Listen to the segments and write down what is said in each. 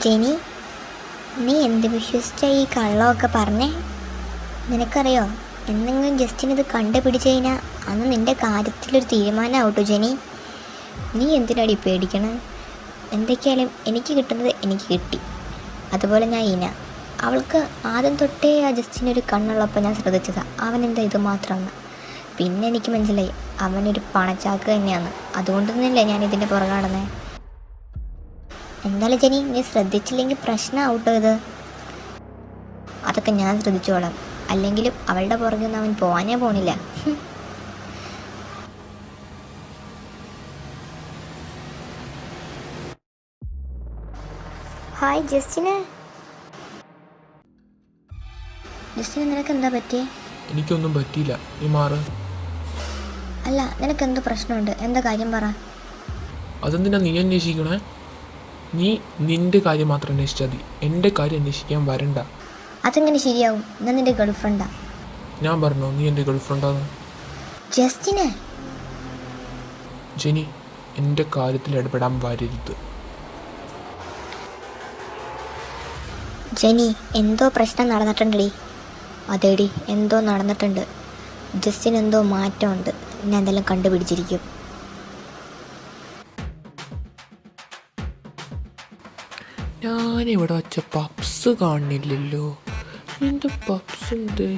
ജെനി, നീ എന്ത് വിശ്വസിച്ച ഈ കള്ളമൊക്കെ പറഞ്ഞേ? നിനക്കറിയോ, എന്തെങ്കിലും ജസ്റ്റിന് ഇത് കണ്ടുപിടിച്ച് കഴിഞ്ഞാൽ അന്ന് നിൻ്റെ കാര്യത്തിലൊരു തീരുമാനമാവട്ടോ ജെനി. നീ എന്തിനാടി പേടിക്കണം? എന്തൊക്കെയായാലും എനിക്ക് കിട്ടുന്നത് എനിക്ക് കിട്ടി. അതുപോലെ ഞാൻ ഇന, അവൾക്ക് ആദ്യം തൊട്ടേ ആ ജസ്റ്റിനൊരു കണ്ണുള്ളപ്പോൾ ഞാൻ ശ്രദ്ധിച്ചതാണ് അവനെന്താ ഇത് മാത്രമെന്ന്. പിന്നെ എനിക്ക് മനസ്സിലായി അവനൊരു പണച്ചാക്ക് തന്നെയാണ്. അതുകൊണ്ട് തന്നെയല്ലേ ഞാൻ ഇതിൻ്റെ പുറകെ നടന്നേ. എന്തായാലും ജെനി, നീ ശ്രദ്ധിച്ചില്ലെങ്കിൽ പ്രശ്നമാവട്ടോ ഇത്. അതൊക്കെ ഞാൻ ശ്രദ്ധിച്ചോളാം. അല്ലെങ്കിലും അവളുടെ പുറകെ നിന്ന് അവൻ പോകാനേ പോണില്ല. Hi Justin. ജസ്റ്റിന്, നിനക്ക് എന്താ പറ്റിയേ? എനിക്കൊന്നും പറ്റിയില്ല, നീ മാറ്. അല്ല, നിനക്ക് എന്തോ പ്രശ്നമുണ്ട്. എന്താ കാര്യം പറ. അതെന്തിനാ നീ അന്വേഷിക്കണേ? നീ നിന്റെ കാര്യം മാത്രം അന്വേഷിച്ചാൽ മതി, എൻ്റെ കാര്യം അന്വേഷിക്കാൻ വരണ്ട. അതെങ്ങനെ ശരിയാവും? ഞാൻ നിന്റെ ഗേൾഫ്രണ്ടാ. ഞാൻ പറഞ്ഞോ നീ എൻ്റെ ഗേൾഫ്രണ്ടാന്ന്? ജസ്റ്റിന്. ജെനി, എൻ്റെ കാര്യത്തിൽ ഇടപെടാൻ വരരുത്. ജെനി, എന്തോ പ്രശ്നം നടന്നിട്ടുണ്ടടി. അതേടി, എന്തോ നടന്നിട്ടുണ്ട്. ജസ്റ്റിന് എന്തോ മാറ്റമുണ്ട്. ഞാൻ എന്തെല്ലാം കണ്ടുപിടിച്ചിരിക്കും. ഞാനിവിടെ വച്ച പപ്സ് കാണുന്നില്ലല്ലോ. എൻ്റെ പപ്സ് ഉണ്ട്.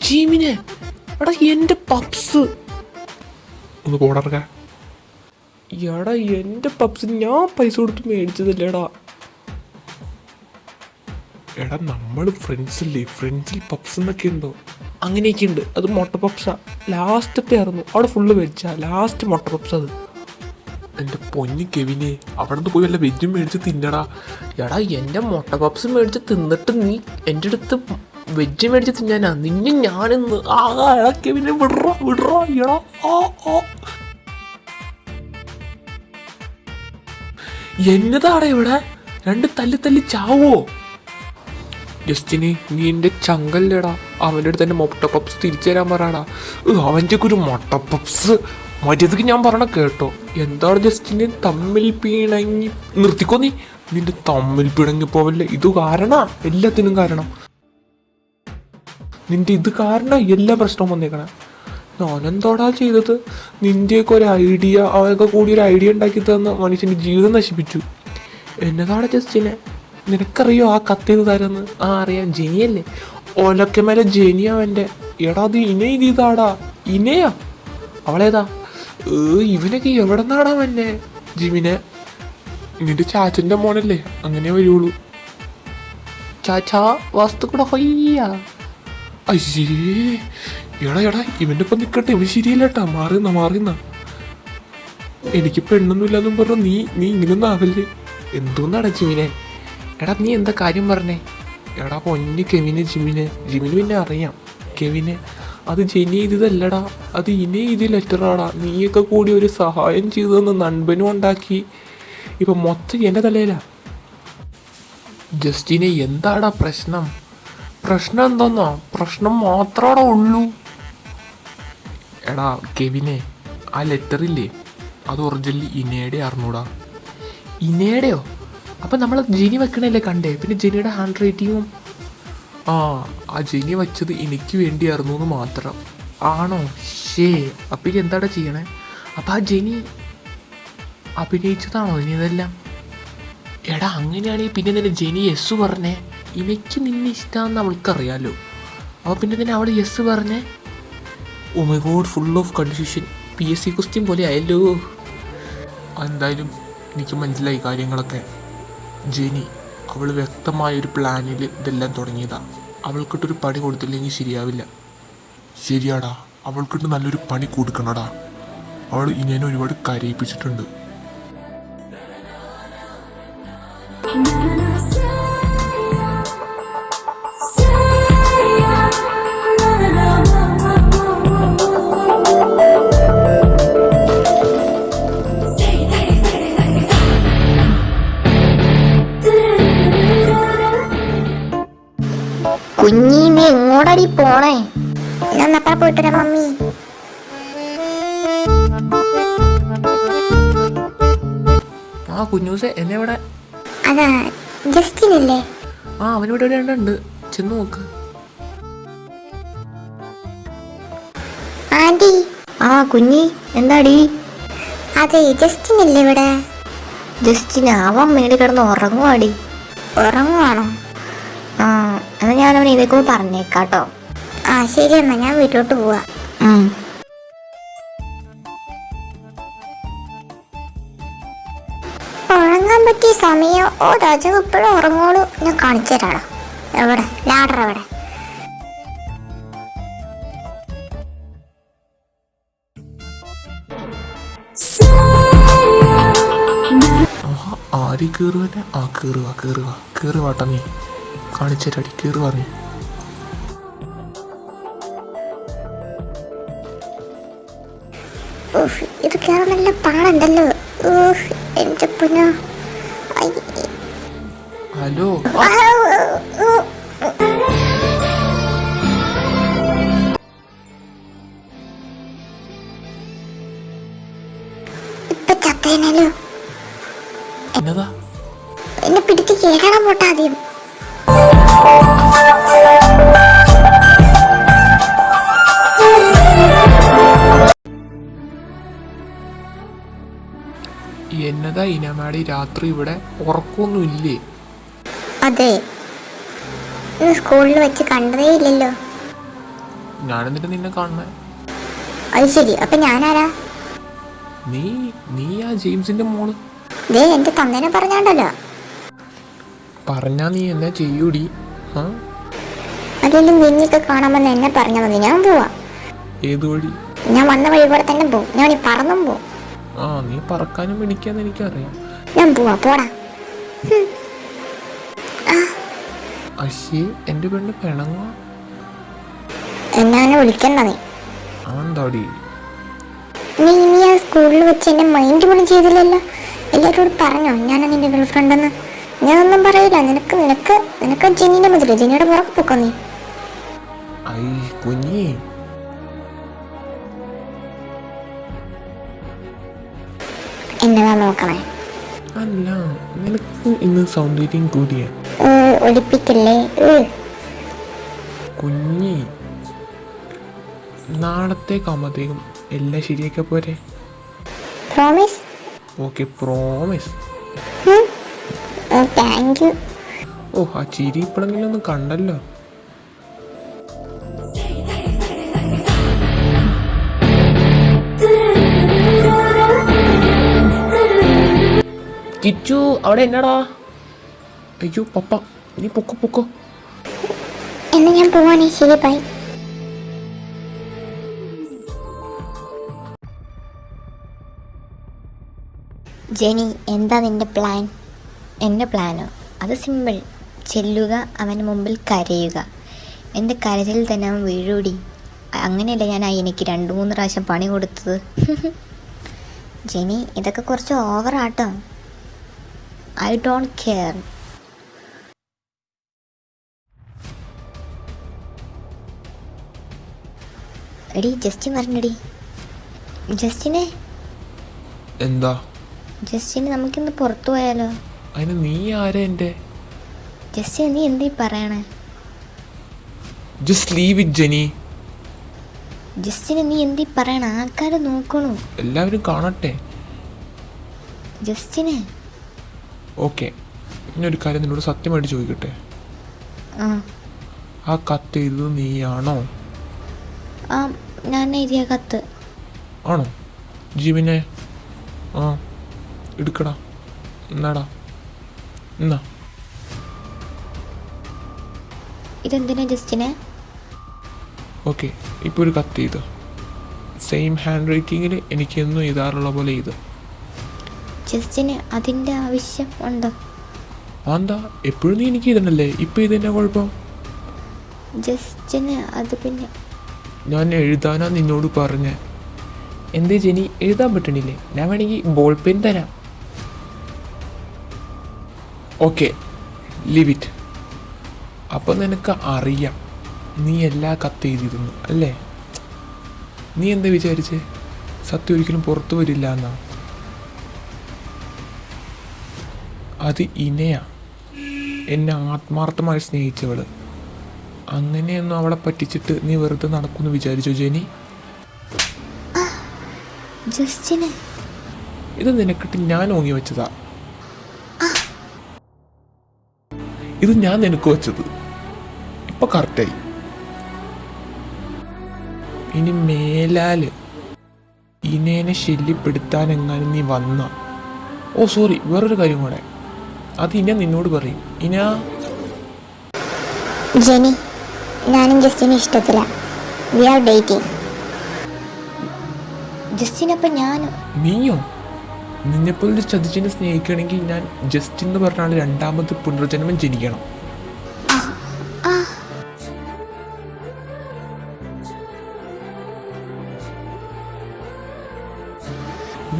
ജീമിനെ, എടാ എൻ്റെ പപ്സ് ഒന്ന് പോടർക്ക. എടാ എൻ്റെ പപ്സ് ഞാൻ പൈസ കൊടുത്ത് മേടിച്ചതല്ലേടാ. എടാ നമ്മൾ ഫ്രണ്ട്സില്ലേ, ഫ്രണ്ട്സിൽ പപ്സ് എന്നൊക്കെ ഉണ്ടോ? അങ്ങനെയൊക്കെ ഉണ്ട്. അത് മുട്ട പപ്സാ. ലാസ്റ്റത്തെ ആയിരുന്നു അവിടെ ഫുള്ള് വെച്ചാ. ലാസ്റ്റ് മുട്ട പപ്സ് അത്. എൻ്റെ പൊന്നി കെവിനെ, അവിടെ നിന്ന് പോയി വല്ല വെജും മേടിച്ച് തിന്നടാ. എടാ എൻ്റെ മുട്ട പപ്സ് മേടിച്ച് തിന്നിട്ട് നീ എൻ്റെ അടുത്ത് വെജ് മേടിച്ച് തിന്നാനാ? നിന്നെ ഞാനിന്ന് എടാ കെവിനെ വിടറോ വിടറോ. എടാ എന്നതാടാ ഇവിടെ രണ്ട് തല്ലി ചാവോ? ജസ്റ്റിന്, നീ എൻ്റെ ചങ്കല്ലേടാ. അവൻ്റെ അടുത്ത് എൻ്റെ മുട്ട പപ്സ് തിരിച്ചു തരാൻ പറയാടാ. അവൻ്റെ ഒരു മുട്ട പപ്സ് മര്യാദക്ക് ഞാൻ പറഞ്ഞ കേട്ടോ. എന്താണ് ജസ്റ്റിന് തമ്മിൽ പിണങ്ങി? നിർത്തിക്കോ നീ. നിന്റെ തമ്മിൽ പിണങ്ങി പോവല്ലേ? ഇത് കാരണ എല്ലാത്തിനും കാരണം. നിന്റെ ഇത് കാരണം എല്ലാ പ്രശ്നവും വന്നേക്കണേ. ഞാനെന്തോടാ ചെയ്തത്? നിൻ്റെയൊക്കെ ഒരു ഐഡിയ, അവനൊക്കെ കൂടി ഒരു ഐഡിയ ഉണ്ടാക്കി തന്ന മനുഷ്യൻ്റെ ജീവിതം നശിപ്പിച്ചു. എന്നതാണ് ജസ്റ്റിനെ? നിനക്കറിയോ ആ കത്തിയത് തരുന്ന്? അറിയാം, ജെനിയല്ലേ? ഓലൊക്കെ മേലെ ജെനി അവൻ്റെ. എടാ അത് ഇന ഇതാടാ. ഇനയാ? അവളേതാ? ഇവനൊക്കെ എവിടെ നിന്നാടാ വന്നെ? ജിമിനെ, നിന്റെ ചാച്ചൻ്റെ മോനല്ലേ? അങ്ങനെ വരുള്ളൂ. ചാച്ചാ വസ്തു കൂടെ ഹൊയ്യ. അയ്യേ എടാ ഇവൻ്റെ ഒപ്പം നിൽക്കട്ടെ, ഇവൻ ശരിയല്ലേട്ടാ. മാറിയുന്ന എനിക്ക് പെണ്ണൊന്നുമില്ലെന്നും പറഞ്ഞു നീ ഇങ്ങനൊന്നും ആവല്ലേ? എന്തോന്നാടാ ജിമിനെ? എടാ നീ എന്താ കാര്യം പറഞ്ഞേ? എടാ പൊന്നി കെവിനെ, ജിമിന് പിന്നെ അറിയാം. കെവിനെ, അത് ജെനി ചെയ്തതല്ലടാ, അത് ഇനി ഇത് ലെറ്ററാടാ. നീയൊക്കെ കൂടി ഒരു സഹായം ചെയ്തതെന്ന് നൻപനും ഉണ്ടാക്കി. ഇപ്പം മൊത്തം എൻ്റെ തലയിലാ. ജസ്റ്റിനെ, എന്താടാ പ്രശ്നം? പ്രശ്നം എന്തോന്നാ? പ്രശ്നം മാത്രമാടാ ഉള്ളൂ. എടാ കെവിനെ, ആ ലെറ്ററില്ലേ, അത് ഒറിജിനലി ഇനയുടെ അറിഞ്ഞൂടാ. ഇനയുടെയോ? അപ്പം നമ്മൾ ജെനി വെക്കണല്ലേ കണ്ടേ? പിന്നെ ജെനിയുടെ ഹാൻഡ് റൈറ്റിങ്ങും ആ ജെനി വെച്ചത് എനിക്ക് വേണ്ടിയായിരുന്നു എന്ന് മാത്രം. ആണോ? അപ്പം ഇനി എന്താടാ ചെയ്യണേ? അപ്പം ആ ജെനി അഭിനയിച്ചതാണോ ഇനി ഇതെല്ലാം? എടാ അങ്ങനെയാണെങ്കിൽ പിന്നെ നിന്നെ ജെനി യെസ് പറഞ്ഞേ. എനിക്ക് നിന്നെ ഇഷ്ടമാണെന്ന് അവൾക്കറിയാലോ. അപ്പോൾ പിന്നെ തന്നെ അവൾ യെസ് പറഞ്ഞേ. Oh my god, full of confusion. PSC question പോലെ ആയല്ലോ. എന്തായാലും എനിക്ക് മനസ്സിലായി കാര്യങ്ങളൊക്കെ. ജെനി അവൾ വ്യക്തമായൊരു പ്ലാനിൽ ഇതെല്ലാം തുടങ്ങിയതാ. അവൾക്കിട്ടൊരു പണി കൊടുത്തില്ലെങ്കിൽ ശരിയാവില്ല. ശരിയാടാ, അവൾക്കിട്ട് നല്ലൊരു പണി കൊടുക്കണടാ. അവൾ ഇങ്ങനെ ഒരുപാട് കരയിപ്പിച്ചിട്ടുണ്ട്. കുഞ്ഞി നീ എങ്ങോട്ടടി പോണേ? ഞാൻ അപ്പ പോയിട്ടരാ മമ്മി. ആ കുഞ്ഞൂസെ എന്നെ ഇവിടെ. അതാ ജസ്റ്റിനല്ലേ? ആ അവനിവിടെ ഇവിടെ ഉണ്ട്, ചെന്ന് നോക്ക്. ആന്റി. ആ കുഞ്ഞി എന്താടി? അതെ ജസ്റ്റിനല്ലേ ഇവിടെ? ജസ്റ്റിന് അവൻ മേളിൽ കിടന്ന് ഉറങ്ങുവാടി. ഉറങ്ങുവാണോ? ആ എന്നാ ഞാൻ അവൻ ഇതൊക്കെ പറഞ്ഞേക്കാട്ടോ. ആ ശരി എന്നാ ഞാൻ വീട്ടിലോട്ട് പോവാ. ഉറങ്ങാൻ പറ്റിയ സമയം. ഓ രാജാവ് ഇപ്പോഴും ഉറങ്ങോളൂ. ഞാൻ കാണിച്ചു തരാടാ. എവിടെ ലാഡർ എവിടെ? ആര് കയറുവന്നെ? ആ കേറുവാട്ടാ. നീ കാണിച്ചേരാടി, കയറുവാ നീ. ഇത് കേറാൻ നല്ല പാടുണ്ടല്ലോ. എന്റെ പൊന്നോ. ഹലോ. ഇപ്പൊ ചത്തേനല്ലോ. എന്നതാ? എന്നെ പിടിച്ച് കേടാൻ പോട്ടെ ആദ്യം. എന്നതാ ഇനമാടി രാത്രി ഇവിടെ ഉറക്കമൊന്നും ഇല്ലേ? അതെ, സ്കൂളിൽ വെച്ച് കണ്ടതേ ഇല്ലല്ലോ. ഞാനെന്നിട്ട് നിന്നെ കാണണേ. അത് ശരി, അപ്പൊ ഞാനാരാ? നീ ആ ജെയിംസിന്റെ മോള്. ദേ എന്റെ തന്തേനെ പറഞ്ഞാണ്ടല്ലോ. പറഞ്ഞാ നീ എന്നാ ചെയ്യൂടി? അതെല്ലാം നിന്നൊക്കെ കാണാമെന്ന് എന്നെ പറഞ്ഞാൽ മതി. ഞാൻ പോവാ. ഏത് വഴി? ഞാൻ വന്ന വഴി കൂടെ തന്നെ പോവും. ഞാൻ ഈ പറന്നും പോവും. ആ നീ പറക്കാനും പിടിക്കാന്ന് എനിക്കറിയാം. ഞാൻ പോവാ. പോടാ. അശ്ശേ, എന്റെ പെണ്ണ് പിണങ്ങ. എന്നെ വിളിക്കണ്ട നീ. എന്താടി നീ ആ സ്കൂളിൽ വെച്ച് എന്നെ മൈൻഡ് പോലും ചെയ്തില്ലല്ലോ. എല്ലാവരോട് പറഞ്ഞോ ഞാൻ നിന്റെ ഗേൾ ഫ്രണ്ടെന്ന്? ഞാനൊന്നും പറയില്ല. നിനക്ക് ജെന്നിന്റെ മുതലേ ജെന്നിയുടെ പുറകെ പൊക്കോ നീ. കുഞ്ഞി എന്നതാ നോക്കണേ? അല്ല, നിനക്ക് ഇന്ന് സൗന്ദര്യം കൂടിയ. ഒളിപ്പിക്കല്ലേ കുഞ്ഞി. നാളത്തേക്കാകുമ്പോഴത്തേക്കും എല്ലാം ശരിയാക്കാൻ പോരെ? Promise? Okay, promise. Thank you. ഓ, ആ ചിരി ഇപ്പോഴെങ്കിലും ഒന്ന് കണ്ടല്ലോ. കിച്ചു അവിടെ എന്നടാ? അയ്യോ പപ്പ, നീ പൊക്കോ. എന്നാ ഞാൻ പോവാണേ. ശരി, ബൈ. ജെനി, എന്താ നിന്റെ പ്ലാൻ? എൻ്റെ പ്ലാനോ? അത് സിമ്പിൾ. ചെല്ലുക, അവന് മുമ്പിൽ കരയുക. എൻ്റെ കരച്ചിൽ തന്നെ അവൻ വീഴൂടി. അങ്ങനെയല്ല ഞാൻ എനിക്ക് 2-3 പ്രാവശ്യം പണി കൊടുത്തത്. ജെനി, ഇതൊക്കെ കുറച്ച് ഓവറാട്ടോ. I don't care. എടി ജസ്റ്റിൻ വരണടി. ജസ്റ്റിനെ. എന്താ? ജസ്റ്റിന് നമുക്കിന്ന് പുറത്തു പോയാലോ? അതിന് നീ ആരാ? എൻ്റെ ജസ്റ്റിൻ നീ എന്തീ പറയണേ? Just leave it Jenny. ജസ്റ്റിന് നീ എന്തീ പറയണ? ആൾക്കാര് നോക്കണു. എല്ലാവരും കാണട്ടെ. ജസ്റ്റിനെ. ഓക്കെ, ഇന്നൊരു കാര്യം നിന്നോട് സത്യമായിട്ട് ചോദിക്കട്ടെ. ആ കത്ത് എഴുതുന്നത് നീയാണോ? ആ, ഞാൻ എഴുതിയ കത്ത്. ആണോ? ജീവനെ എടുക്കടാ. എന്നാടാ? എന്നാ ഇതെന്തിനാ ജസ്റ്റിനെ? ഓക്കെ, ഇപ്പോൾ ഒരു കത്ത് ചെയ്ത് സെയിം ഹാൻഡ് റൈറ്റിങ്ങിൽ എനിക്ക് എന്നും എഴുതാറുള്ള പോലെ ചെയ്ത്. ജസ്റ്റിന് അതിൻ്റെ ആവശ്യം ഉണ്ടോ? എന്താ എപ്പോഴും നീ എനിക്ക് ഇതന്നല്ലേ, ഇപ്പം ഇതെന്നാ കുഴപ്പം? ജസ്റ്റിന് അത് പിന്നെ ഞാൻ എഴുതാനാ നിന്നോട് പറഞ്ഞേ. എന്തേ ജെനി, എഴുതാൻ പറ്റണില്ലേ? ഞാൻ വേണമെങ്കിൽ ബോൾ പെൻ തരാം. Okay, leave it. അപ്പം നിനക്ക് അറിയാം നീ എല്ലാ കത്ത് എഴുതിയിരുന്നു അല്ലേ? നീ എന്താ വിചാരിച്ചേ സത്യം ഒരിക്കലും പുറത്തു വരില്ല എന്നാ? അത് ഇനയാ, എന്നെ ആത്മാർത്ഥമായി സ്നേഹിച്ചവള്. അങ്ങനെയൊന്നും അവളെ പറ്റിച്ചിട്ട് നീ വെറുതെ നടക്കുമെന്ന് വിചാരിച്ചോ ജെനി? ജസ്റ്റിന് ഇത് നിനക്കിട്ട് ഞാൻ ഓങ്ങി വെച്ചതാ. ഇത് ഞാൻ നിനക്ക് വെച്ചത്. ഇപ്പൊ കറക്റ്റായി. ഇനി മേലാല് ഇനേനെ ശല്യപ്പെടുത്താൻ എങ്ങാനും നീ വന്ന, ഓ സോറി, വേറൊരു കാര്യം കൂടെ, അത് ഇന നിന്നോട് പറയും. ജെനി, ഞാനും ജസ്റ്റിന് ഇഷ്ടത്തില്ല. We are dating. ജസ്റ്റിനപ്പം ഞാനും. നീയോ? നിന്നെപ്പോലൊരു ചതിച്ചിനെ സ്നേഹിക്കണമെങ്കിൽ ഞാൻ ജസ്റ്റിൻ എന്ന് പറഞ്ഞാൽ രണ്ടാമത് പുനർജന്മം ജനിക്കണം.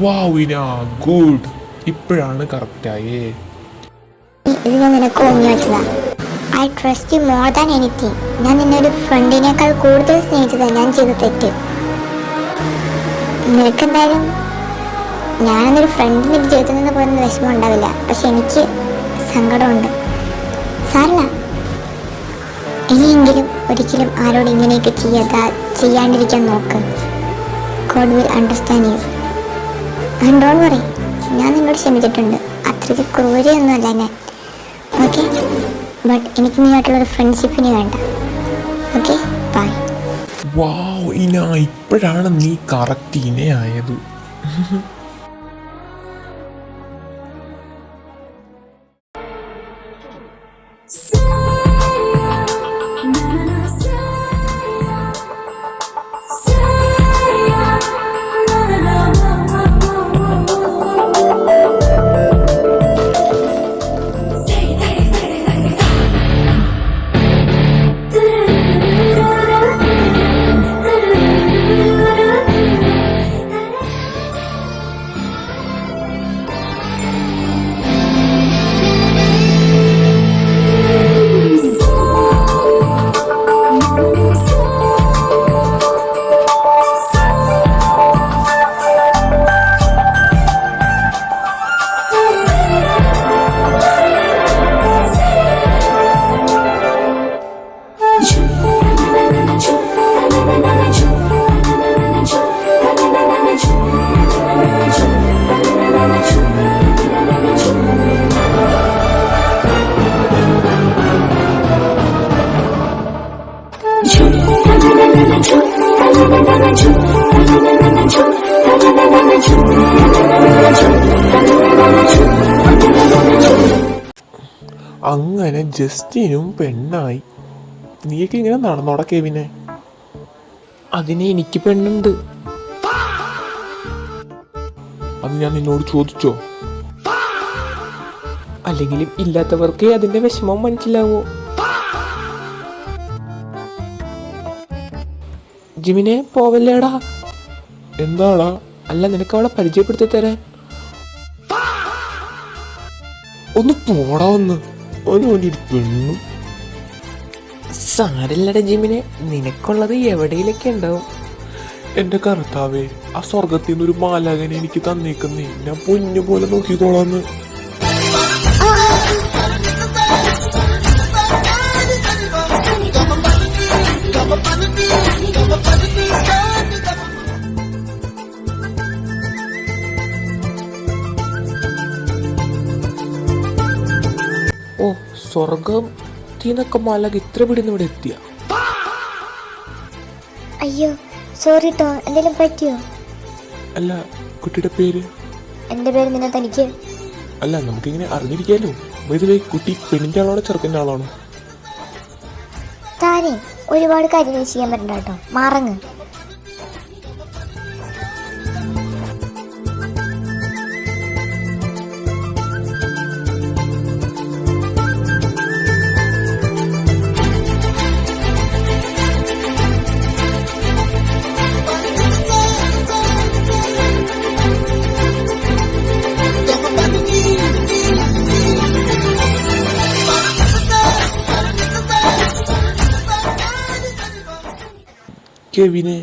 വാവ് ഇന, ഗുഡ്. ഇപ്പോഴാണ് കറക്റ്റായേ. ഇത് ഞാൻ നിനക്ക് ഓങ്ങി വെച്ചതാ. I trust you more than anything. ഞാൻ നിന്നൊരു ഫ്രണ്ടിനേക്കാൾ കൂടുതൽ സ്നേഹിച്ചതാണ് ഞാൻ ചെയ്ത തെറ്റ്. നിനക്കെന്തായാലും ഞാനെന്നൊരു ഫ്രണ്ടിൻ്റെ ജീവിതത്തിൽ നിന്ന് പോയിരുന്ന വിഷമം ഉണ്ടാവില്ല, പക്ഷെ എനിക്ക് സങ്കടമുണ്ട്. സാരല്ല, ഇനിയെങ്കിലും ഒരിക്കലും ആരോട് ഇങ്ങനെയൊക്കെ ചെയ്യാണ്ടിരിക്കാൻ നോക്ക്. God will understand you. And don't worry, ഞാൻ നിന്നോട് ക്ഷമിച്ചിട്ടുണ്ട്. അത്രയ്ക്ക് ക്രൂരയൊന്നുമല്ല ഞാൻ. ഓക്കെ, ബട്ട് എനിക്ക് നീയായിട്ടുള്ളൊരു ഫ്രണ്ട്ഷിപ്പിന് വേണ്ട. Okay, by. വാവ് ഇന, ഇപ്പോഴാണ് നീ കറക്റ്റ് ഇനയായത്. അങ്ങനെ ജസ്റ്റിനും പെണ്ണായി. നീയൊക്കെ ഇങ്ങനെ നടന്നോടാ കെവിനെ? അതിനെ എനിക്ക് പെണ്ണുണ്ട്. അത് ഞാൻ നിന്നോട് ചോദിച്ചോ? അല്ലെങ്കിലും ഇല്ലാത്തവർക്ക് അതിന്റെ വിഷമം മനസ്സിലാവോ? ജിമിനെ പോവല്ലേടാ. എന്താടാ? അല്ല, നിനക്ക് അവളെ പരിചയപ്പെടുത്തി തരാൻ. ഒന്ന് പോടാ, ഒന്ന് പെണ്ണു. സാരല്ലട ജിമിനെ, നിനക്കുള്ളത് എവിടെയിലൊക്കെ ഉണ്ടാവും. എന്റെ കർത്താവേ, ആ സ്വർഗത്തിൽ നിന്നൊരു മാലാകനെ എനിക്ക് തന്നേക്കുന്നേ. ഞാൻ പൊന്നു പോലെ നോക്കിക്കോളാന്ന്. ഓ, സ്വർഗം തീനൊക്കെ മാലാക ഇത്ര പിടിന്ന് ഇവിടെ എത്തിയ. അയ്യോ സോറി ട്ടോ, എന്തെങ്കിലും പറ്റിയോ? അല്ല, കുട്ടിയുടെ പേര്? എൻ്റെ പേര് നിന്നെ തനിക്ക്? അല്ല, നമുക്കിങ്ങനെ അറിഞ്ഞിരിക്കാലോ. വൈദ്യുതി കുട്ടി പെണ്ണിന്റെ ആളാണോ ചെറുക്കൻ്റെ ആളാണോ? താനേ ഒരുപാട് കാര്യങ്ങൾ ചെയ്യാൻ പറ്റണ്ട കേട്ടോ, മറങ്ങ്. കെവിനെ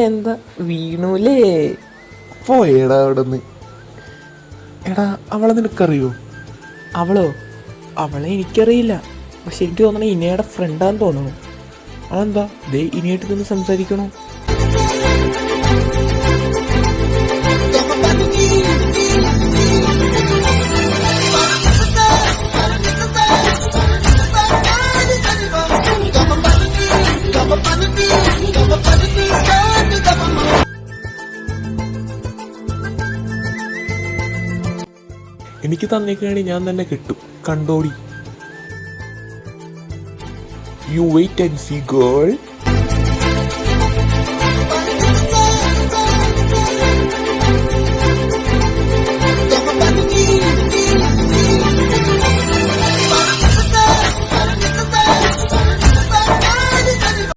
എന്താ വീണൂലേ? പോയടാ അവിടെ നിന്ന്. എടാ അവളെ നിനക്കറിയോ? അവളെ എനിക്കറിയില്ല. പക്ഷെ എനിക്ക് തോന്നണേ ഇനയുടെ ഫ്രണ്ടാന്ന് തോന്നണു. അതെന്താ ദേ ഇനിയായിട്ട് നിന്ന് സംസാരിക്കണോ? എനിക്ക് തന്നേക്കാണ് ഞാൻ തന്നെ കിട്ടും, കണ്ടോടി. You wait and see girl.